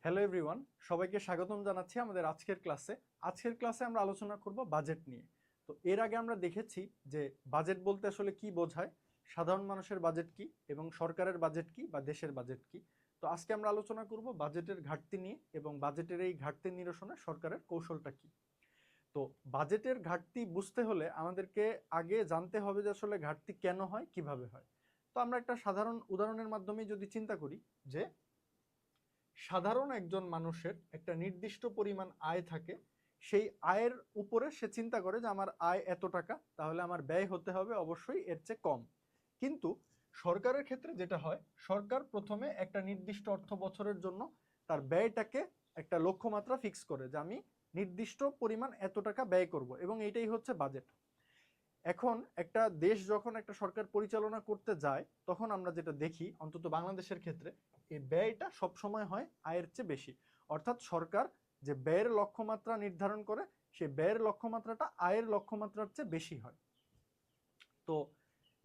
Hello everyone, সবাইকে স্বাগতম জানাচ্ছি আমাদের আজকের ক্লাসে আমরা আলোচনা করব বাজেট নিয়ে। তো এর আগে আমরা দেখেছি যে বাজেট বলতে আসলে কি বোঝায়, সাধারণ মানুষের বাজেট কি এবং সরকারের বাজেট কি বা দেশের বাজেট কি। তো আজকে আমরা আলোচনা করব বাজেটের ঘাটতি নিয়ে এবং বাজেটের এই ঘাটতি নিরসনে সরকারের কৌশলটা কি। তো বাজেটের ঘাটতি বুঝতে হলে আমাদেরকে আগে জানতে হবে যে আসলে ঘাটতি কেন হয়, কিভাবে হয়। তো আমরা একটা সাধারণ উদাহরণের মাধ্যমে যদি চিন্তা করি যে সাধারণ একজন মানুষের একটা নির্দিষ্ট পরিমাণ আয় থাকে, সেই আয়ের উপরে সে চিন্তা করে যে আমার আয় এত টাকা, তাহলে আমার ব্যয় হতে হবে অবশ্যই এর চেয়ে কম। কিন্তু সরকারের ক্ষেত্রে যেটা হয়, সরকার প্রথমে একটা নির্দিষ্ট অর্থ বছরের জন্য তার ব্যয়টাকে একটা লক্ষ্যমাত্রা ফিক্স করে যে আমি নির্দিষ্ট পরিমাণ এত টাকা ব্যয় করব, এবং এইটাই হচ্ছে বাজেট। এখন একটা দেশ যখন একটা সরকার পরিচালনা করতে যায়, তখন আমরা যেটা দেখি, অন্তত বাংলাদেশের ক্ষেত্রে, এই ব্যয়টা সবসময় হয় আয়ের চেয়ে বেশি। অর্থাৎ সরকার যে ব্যয়ের লক্ষ্যমাত্রা নির্ধারণ করে, সেই ব্যয়ের লক্ষ্যমাত্রাটা আয়ের লক্ষ্যমাত্রার চেয়ে বেশি হয়। তো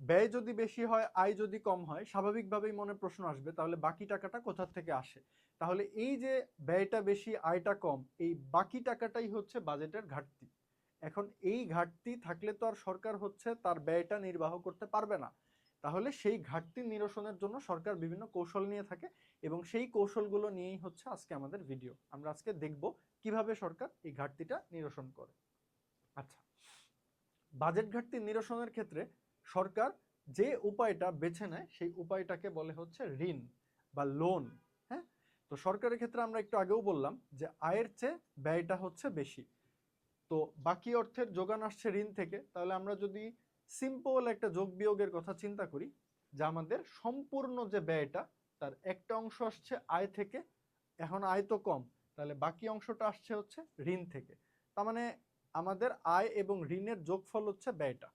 ব্যয় যদি বেশি হয়, আয় যদি কম হয়, স্বাভাবিকভাবেই মনে প্রশ্ন আসবে তাহলে বাকি টাকাটা কোথা থেকে আসে। তাহলে এই যে ব্যয়টা বেশি আয়টা কম, এই বাকি টাকাটাই হচ্ছে বাজেটের ঘাটতি। এখন এই ঘাটতি থাকলে তো আর সরকার হচ্ছে তার ব্যয়টা নির্বাহ করতে পারবে না। তাহলে সেই ঘাটতি নিরসনের জন্য সরকার বিভিন্ন কৌশল নিয়ে থাকে, এবং সেই কৌশলগুলো নিয়েই হচ্ছে আজকে আমাদের ভিডিও। আমরা আজকে দেখব কিভাবে সরকার এই ঘাটতিটা নিরসন করে। আচ্ছা, বাজেট ঘাটতি নিরসনের ক্ষেত্রে সরকার যে উপায়টা বেছে নেয়, সেই উপায়টাকে বলে হচ্ছে ঋণ বা লোন। হ্যাঁ, তো সরকারের ক্ষেত্রে আমরা একটু আগেও বললাম যে আয়ের চেয়ে ব্যয়টা হচ্ছে বেশি, তো বাকি অর্থের যোগান আসছে ঋণ থেকে। তাহলে আমরা যদি সিম্পল একটা যোগ বিয়োগের কথা চিন্তা করি, যে আমাদের সম্পূর্ণ যে ব্যয়টা, তার একটা অংশ আসছে আয় থেকে, এখন আয় তো কম, তাহলে বাকি অংশটা আসছে হচ্ছে ঋণ থেকে। তার মানে আমাদের আয় এবং ঋণের যোগফল হচ্ছে ব্যয়টা।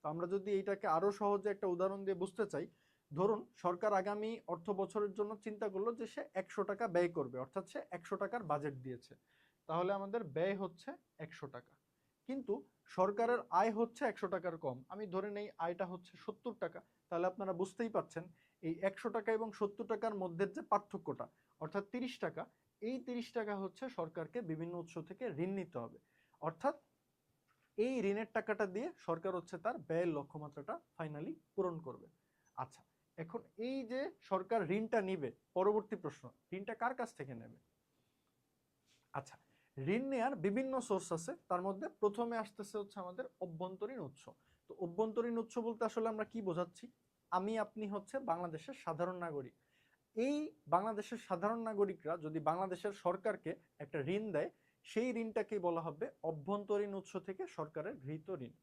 তো আমরা যদি এইটাকে আরো সহজে একটা উদাহরণ দিয়ে বুঝতে চাই, ধরুন সরকার আগামী অর্থ বছরের জন্য চিন্তা করলো যে সে 100 টাকা ব্যয় করবে, অর্থাৎ সে 100 টাকার বাজেট দিয়েছে। তাহলে আমাদের ব্যয় হচ্ছে 100 টাকা, কিন্তু সরকারের আয় হচ্ছে 100 টাকার কম। আমি ধরে নেই আয়টা হচ্ছে 70 টাকা। তাহলে আপনারা বুঝতেই পাচ্ছেন এই 100 টাকা এবং 70 টাকার মধ্যে যে পার্থক্যটা, অর্থাৎ 30 টাকা, এই 30 টাকা হচ্ছে সরকারকে বিভিন্ন উৎস থেকে ঋণ নিতে হবে। অর্থাৎ এই ঋণের টাকাটা দিয়ে সরকার হচ্ছে তার ব্যয়ের লক্ষ্যমাত্রাটা ফাইনালি পূরণ করবে। আচ্ছা, এখন এই যে সরকার ঋণটা নিবে, পরবর্তী প্রশ্ন, ঋণটা কার কাছ থেকে নেবে? আচ্ছা, ঋণ নেওয়ার বিভিন্ন সোর্স আছে, তার মধ্যে প্রথমে আসতেছে হচ্ছে আমাদের অভ্যন্তরীণ উৎস। তো অভ্যন্তরীণ উৎস বলতে আসলে আমরা কি বোঝাচ্ছি? আমি আপনি হচ্ছে বাংলাদেশের সাধারণ নাগরিক। এই বাংলাদেশের সাধারণ নাগরিকরা যদি বাংলাদেশের সরকারকে একটা ঋণ দেয়, সেই ঋণটাকেই বলা হবে অভ্যন্তরীণ উৎস থেকে সরকারের গৃহীত ঋণ।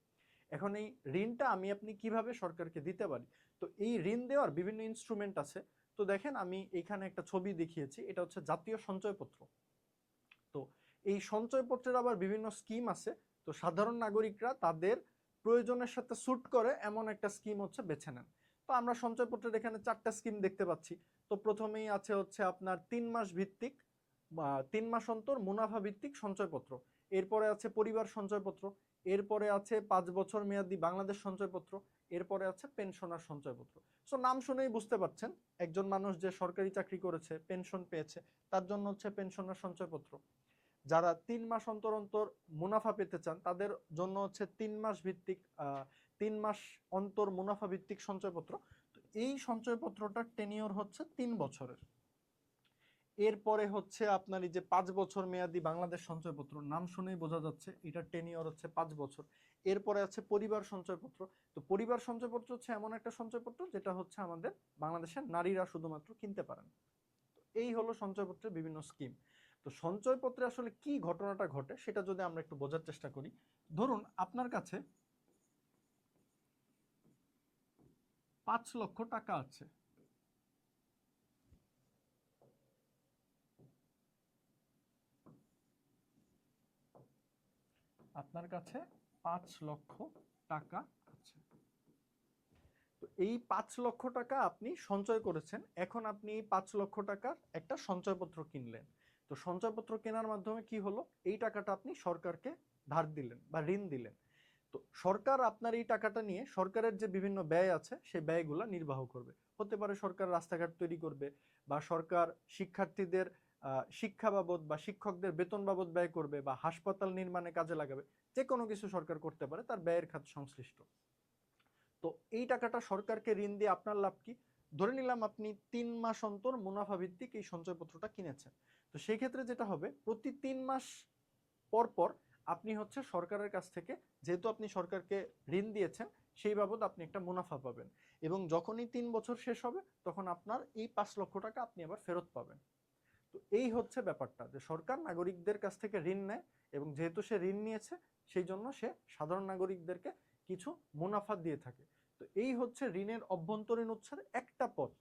এখন এই ঋণটা আমি আপনি কিভাবে সরকারকে দিতে পারি? তো এই ঋণ দেওয়ার বিভিন্ন ইনস্ট্রুমেন্ট আছে। তো দেখেন, আমি এখানে একটা ছবি দেখিয়েছি, এটা হচ্ছে জাতীয় সঞ্চয়পত্র। তো এই সঞ্চয়পত্রের আবার বিভিন্ন স্কিম আছে। তো সাধারণ নাগরিকরা তাদের প্রয়োজনের সাথে স্যুট করে এমন একটা স্কিম হচ্ছে বেছে নেন। তো আমরা সঞ্চয়পত্রের এখানে 4টা স্কিম দেখতে পাচ্ছি। তো প্রথমেই আছে হচ্ছে আপনার 3 মাস ভিত্তিক বা 3 মাস অন্তর মুনাফা ভিত্তিক সঞ্চয়পত্র। এরপরে আছে পরিবার সঞ্চয়পত্র। এরপরে আছে 5 বছর মেয়াদী বাংলাদেশ সঞ্চয়পত্র। এরপরে আছে পেনশনার সঞ্চয়পত্র। সো নাম শুনেই বুঝতে পারছেন, একজন মানুষ যে সরকারি চাকরি করেছে, পেনশন পেয়েছে, তার জন্য হচ্ছে পেনশনার সঞ্চয়পত্র। যারা 3 মাস অন্তর অন্তর মুনাফা পেতে চান, তাদের জন্য হচ্ছে 3 মাস ভিত্তিক 3 মাস অন্তর মুনাফা ভিত্তিক সঞ্চয়পত্র। তো এই সঞ্চয়পত্রটার টেনিওর হচ্ছে 3 বছরের। এরপরে হচ্ছে আপনার এই যে 5 বছর মেয়াদী বাংলাদেশ সঞ্চয়পত্র, নাম শুনেই বোঝা যাচ্ছে এটার টেনিওর হচ্ছে 5 বছর। এরপরে আছে পরিবার সঞ্চয়পত্র। তো পরিবার সঞ্চয়পত্র হচ্ছে এমন একটা সঞ্চয়পত্র যেটা হচ্ছে আমাদের বাংলাদেশের নারীরা শুধুমাত্র কিনতে পারেন। এই হলো সঞ্চয়পত্রের বিভিন্ন স্কিম। তো সঞ্চয়পত্রে আসলে কি ঘটনাটা ঘটে সেটা যদি আমরা একটু বোঝার চেষ্টা করি। ধরুন আপনার কাছে 5 লক্ষ টাকা আছে। আপনার কাছে 5 লক্ষ টাকা আছে। তো এই 5 লক্ষ টাকা আপনি সঞ্চয় করেছেন। এখন আপনি এই 5 লক্ষ টাকার একটা সঞ্চয়পত্র কিনলেন। তো সঞ্চয়পত্র কেনার মাধ্যমে কি হলো? এই টাকাটা আপনি সরকারকে ধার দিলেন বা ঋণ দিলেন। তো সরকার আপনার এই টাকাটা নিয়ে সরকারের যে বিভিন্ন ব্যয় আছে, সেই ব্যয়গুলো নির্বাহ করবে। হতে পারে সরকার রাস্তাঘাট তৈরি করবে, বা সরকার শিক্ষার্থীদের শিক্ষা বাবদ বা শিক্ষকদের বেতন বাবদ ব্যয় করবে বা হাসপাতাল নির্মাণে কাজে লাগাবে, যে কোনো কিছু সরকার করতে পারে তার ব্যয়ের খাত সংশ্লিষ্ট। তো এই টাকাটা সরকারকে ঋণ দিয়ে আপনার লাভ কি? ধরে নিলাম আপনি 3 মাস অন্তর মুনাফা ভিত্তিক এই সঞ্চয়পত্রটা কিনেছেন। তো সেই ক্ষেত্রে যেটা হবে, প্রতি 3 মাস পর পর আপনি হচ্ছে সরকারের কাছ থেকে, যেহেতু আপনি সরকারকে ঋণ দিয়েছেন, সেই বাবদ আপনি একটা মুনাফা পাবেন। এবং যখনই 3 বছর শেষ হবে তখন আপনার এই 5 লক্ষ টাকা আপনি আবার ফেরত পাবেন। তো এই হচ্ছে ব্যাপারটা, যে সরকার নাগরিকদের কাছ থেকে ঋণ নেয় এবং যেহেতু সে ঋণ নিয়েছে সেই জন্য সে সাধারণ নাগরিকদেরকে কিছু মুনাফা দিয়ে থাকে। তো এই হচ্ছে ঋণের অভ্যন্তরীণ উৎসের একটা পথ,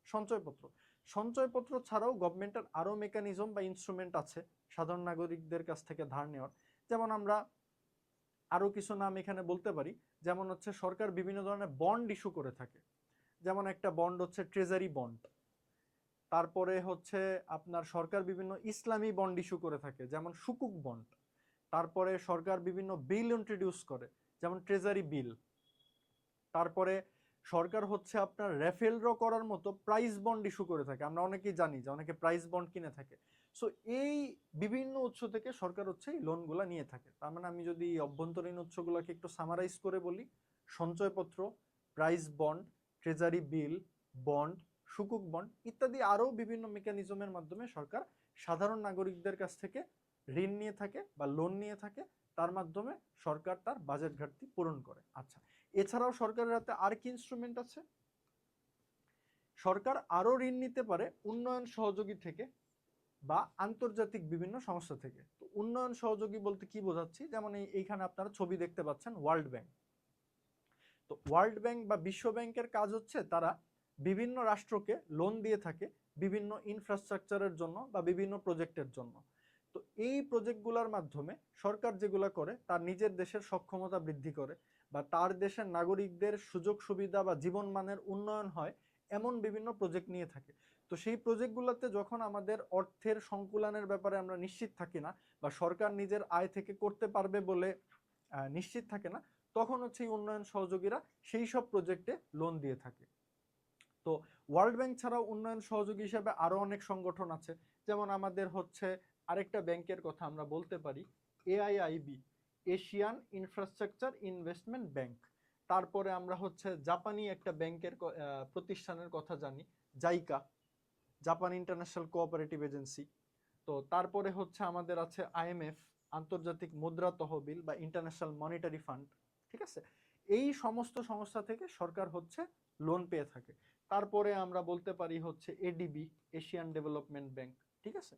সঞ্চয়পত্র। সঞ্চয়পত্র ছাড়াও গভর্নমেন্টের আরো মেকানিজম বা ইনস্ট্রুমেন্ট আছে সাধারণ নাগরিকদের কাছ থেকে ধার নেওয়ার। যেমন আমরা আরো কিছু নাম এখানে বলতে পারি, যেমন হচ্ছে সরকার বিভিন্ন ধরনের বন্ড ইস্যু করে থাকে। যেমন একটা বন্ড হচ্ছে ট্রেজারি বন্ড। তারপরে হচ্ছে আপনার সরকার বিভিন্ন ইসলামী বন্ড ইস্যু করে থাকে, যেমন সুকুক বন্ড। তারপরে সরকার বিভিন্ন বিল ইন্ট্রোডিউস করে, যেমন ট্রেজারি বিল। তারপরে সরকার হচ্ছে আপনার রেফেল ড্র করার মতো প্রাইস বন্ড ইস্যু করে থাকে। আমরা অনেকেই জানি যে অনেকে প্রাইস বন্ড কিনে থাকে। সো এই বিভিন্ন উৎস থেকে সরকার হচ্ছে এই লোনগুলা নিয়ে থাকে। তার মানে আমি যদি অভ্যন্তরীণ উৎসগুলোকে একটু সামারাইজ করে বলি, সঞ্চয়পত্র, prize bond, treasury bill, bond, সুকুক বন্ড ইত্যাদি আরও বিভিন্ন মেকানিজমের মাধ্যমে সরকার সাধারণ নাগরিকদের কাছ থেকে ঋণ নিয়ে থাকে বা লোন নিয়ে থাকে। তার মাধ্যমে সরকার তার বাজেট ঘাটতি পূরণ করে। আচ্ছা, এছাড়াও সরকারের হাতে আর কি ইনস্ট্রুমেন্ট আছে? সরকার আরো ঋণ নিতে পারে উন্নয়ন সহযোগী থেকে বা আন্তর্জাতিক বিভিন্ন সংস্থা থেকে। তো উন্নয়ন সহযোগী বলতে কি বোঝাচ্ছি, যেমন এইখানে আপনারা ছবি দেখতে পাচ্ছেন ওয়ার্ল্ড ব্যাংক। তো ওয়ার্ল্ড ব্যাংক বা বিশ্ব ব্যাংকের কাজ হচ্ছে তারা বিভিন্ন রাষ্ট্রকে লোন দিয়ে থাকে বিভিন্ন ইনফ্রাস্ট্রাকচারের জন্য বা বিভিন্ন প্রজেক্টের জন্য। তো এই প্রজেক্টগুলোর মাধ্যমে সরকার যেগুলো করে তার নিজের দেশের সক্ষমতা বৃদ্ধি করে বা তার দেশের নাগরিকদের সুযোগ সুবিধা বা জীবনমানের উন্নয়ন হয়, এমন বিভিন্ন প্রজেক্ট নিয়ে থাকে। তো সেই প্রজেক্টগুলোতে যখন আমাদের অর্থের সংকুলানের ব্যাপারে আমরা নিশ্চিত থাকি না বা সরকার নিজের আয় থেকে করতে পারবে বলে নিশ্চিত থাকে না, তখন হচ্ছে এই উন্নয়ন সহযোগীরা সেই সব প্রজেক্টে লোন দিয়ে থাকে। তো ওয়ার্ল্ড ব্যাংক ছাড়াও উন্নয়ন সহযোগী হিসেবে আরো অনেক সংগঠন আছে। যেমন আমাদের হচ্ছে আরেকটা ব্যাংকের কথা আমরা বলতে পারি, AIIB, Asian infrastructure investment bank. তারপরে আমরা হচ্ছে জাপানি একটা ব্যাংকের প্রতিষ্ঠানের কথা জানি, JICA, Japan international cooperative agency. তো তারপরে হচ্ছে আমাদের আছে IMF, আন্তর্জাতিক মুদ্রা তহবিল বা ইন্টারন্যাশনাল মনিটারি ফান্ড। ঠিক আছে, এই সমস্ত সংস্থা থেকে সরকার হচ্ছে লোন পেয়ে থাকে। তারপরে আমরা বলতে পারি হচ্ছে ADB, এশিয়ান ডেভেলপমেন্ট ব্যাংক। ঠিক আছে,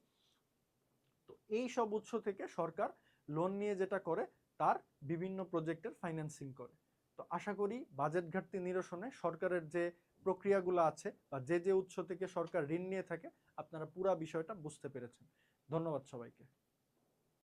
তো এই সব উৎস থেকে সরকার লোন নিয়ে যেটা করে তার বিভিন্ন প্রজেক্টের ফাইন্যান্সিং করে। তো আশা করি বাজেট ঘাটতি নিরসনে সরকারের যে প্রক্রিয়াগুলো আছে বা যে যে উৎস থেকে সরকার ঋণ নিয়ে থাকে আপনারা পুরো বিষয়টা বুঝতে পেরেছেন। ধন্যবাদ সবাইকে।